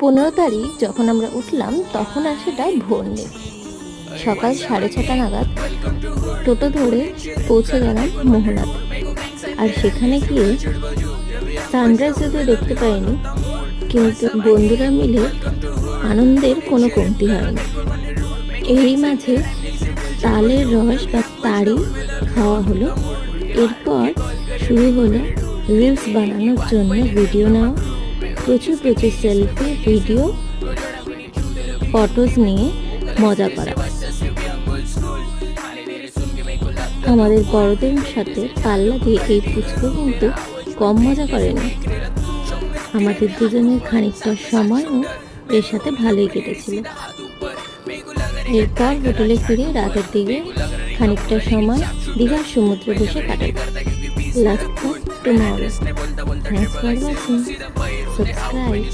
15 তারিখ যখন আমরা উঠলাম তখন আর সেটা ভোর নেই, সকাল 6:30 নাগাদ টোটো ধরে পৌঁছে গেলাম মোহনাতে। আর সেখানে গিয়ে সানরাইজ যদিও দেখতে পাইনি, কিন্তু বন্ধুরা মিলে আনন্দের কোনো কমতি হয়নি। এরই মাঝে তালের রস বা তাড়ি খাওয়া হলো। এরপর শুরু হলো রিলস বানানোর জন্য ভিডিও নেওয়া, প্রচুর সেলফি, ভিডিও, ফটোজ নিয়ে মজা করা। আমাদের বড়দের সাথে পাল্লা দিয়ে এই পুচকু কিন্তু কম মজা করেনি। আমাদের দুজনের খানিকটা সময়ও এর সাথে ভালোই কেটেছিল। এরপর হোটেলে ফিরে রাতের দিকে খানিকটা সময় দীঘার সমুদ্রে বসে কাটাবো। Last tomorrow. Thanks for watching. Subscribe.